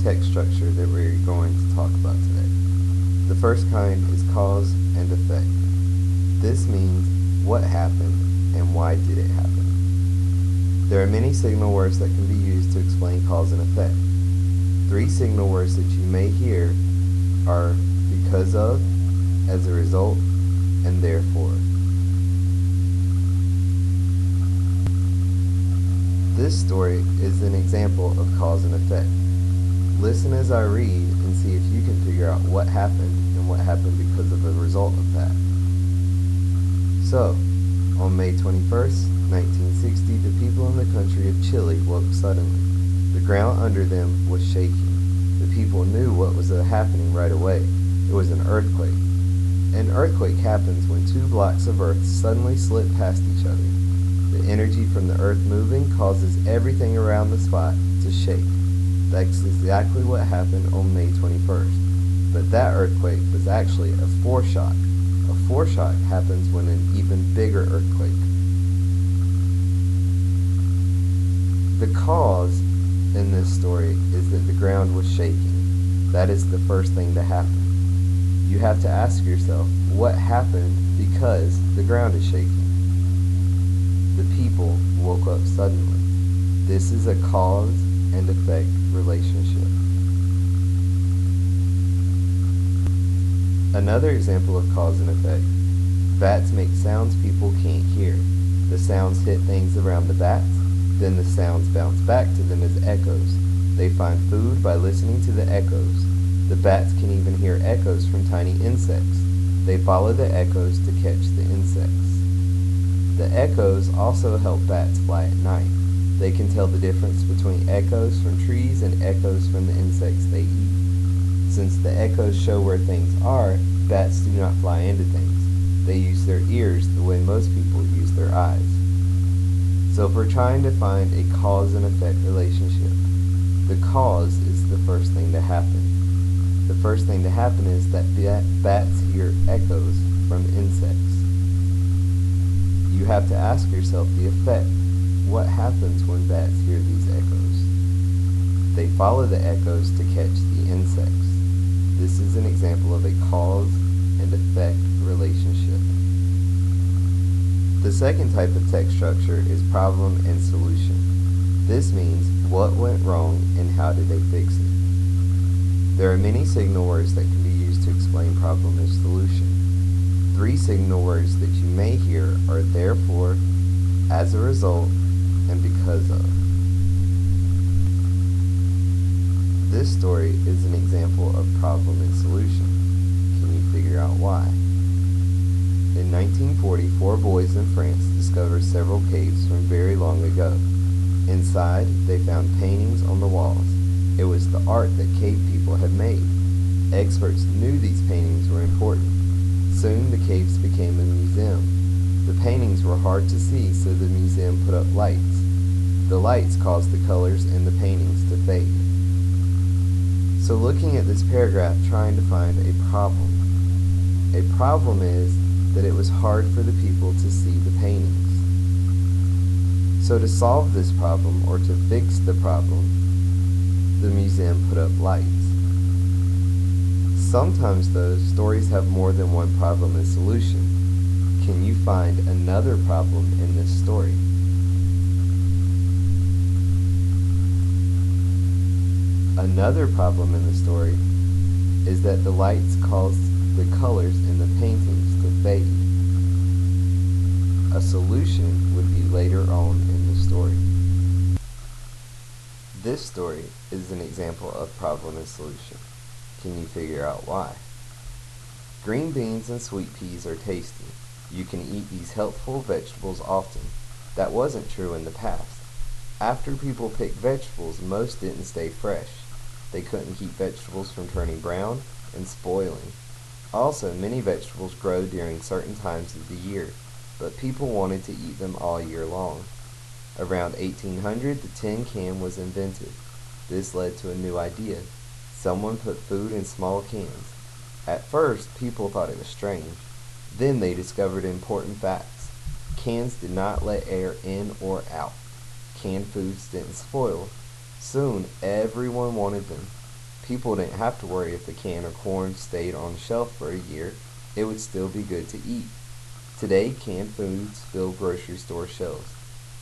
text structure that we're going to talk about today. The first kind is cause and effect. This means what happened and why did it happen. There are many signal words that can be used to explain cause and effect. 3 signal words that you may hear are because of, as a result, and therefore. This story is an example of cause and effect. Listen as I read and see if you can figure out what happened and what happened because of a result of that. So, on May 21st, 1960, the people in the country of Chile woke suddenly. The ground under them was shaking. The people knew what was happening right away. It was an earthquake. An earthquake happens when 2 blocks of earth suddenly slip past each other. The energy from the earth moving causes everything around the spot to shake. That's exactly what happened on May 21st. But that earthquake was actually a foreshock. A foreshock happens when an even bigger earthquake. The cause in this story is that the ground was shaking. That is the first thing to happen. You have to ask yourself, what happened because the ground is shaking? The people woke up suddenly. This is a cause and effect relationship. Another example of cause and effect. Bats make sounds people can't hear. The sounds hit things around the bats, then the sounds bounce back to them as echoes. They find food by listening to the echoes. The bats can even hear echoes from tiny insects. They follow the echoes to catch the insects. The echoes also help bats fly at night. They can tell the difference between echoes from trees and echoes from the insects they eat. Since the echoes show where things are, bats do not fly into things. They use their ears the way most people use their eyes. So if we're trying to find a cause and effect relationship, the cause is the first thing to happen. The first thing to happen is that bats hear echoes from insects. You have to ask yourself the effect. What happens when bats hear these echoes? They follow the echoes to catch the insects. This is an example of a cause and effect relationship. The second type of text structure is problem and solution. This means what went wrong and how did they fix it. There are many signal words that can be used to explain problem and solution. 3 signal words that you may hear are therefore, as a result, and because of. This story is an example of problem and solution. Can you figure out why? In 1940, 4 boys in France discovered several caves from very long ago. Inside, they found paintings on the walls. It was the art that cave people had made. Experts knew these paintings were important. Soon the caves became a museum. The paintings were hard to see, so the museum put up lights. The lights caused the colors in the paintings to fade. So looking at this paragraph, trying to find a problem. A problem is that it was hard for the people to see the paintings. So to solve this problem, or to fix the problem, the museum put up lights. Sometimes, though, stories have more than one problem and solution. Can you find another problem in this story? Another problem in the story is that the lights caused the colors in the paintings to fade. A solution would be later on in the story. This story is an example of problem and solution. Can you figure out why? Green beans and sweet peas are tasty. You can eat these healthful vegetables often. That wasn't true in the past. After people picked vegetables, most didn't stay fresh. They couldn't keep vegetables from turning brown and spoiling. Also, many vegetables grow during certain times of the year, but people wanted to eat them all year long. Around 1800, the tin can was invented. This led to a new idea. Someone put food in small cans. At first, people thought it was strange. Then they discovered important facts. Cans did not let air in or out. Canned foods didn't spoil. Soon, everyone wanted them. People didn't have to worry if a can of corn stayed on the shelf for a year, it would still be good to eat. Today, canned foods fill grocery store shelves.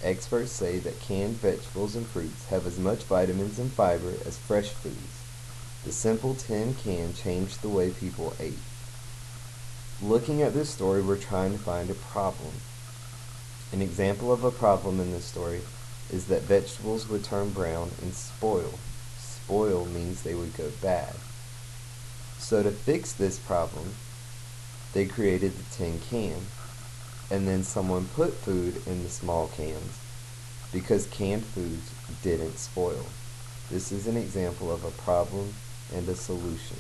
Experts say that canned vegetables and fruits have as much vitamins and fiber as fresh foods. The simple tin can changed the way people ate. Looking at this story, we're trying to find a problem. An example of a problem in this story is that vegetables would turn brown and spoil. Spoil means they would go bad. So to fix this problem, they created the tin can, and then someone put food in the small cans because canned foods didn't spoil. This is an example of a problem and a solution.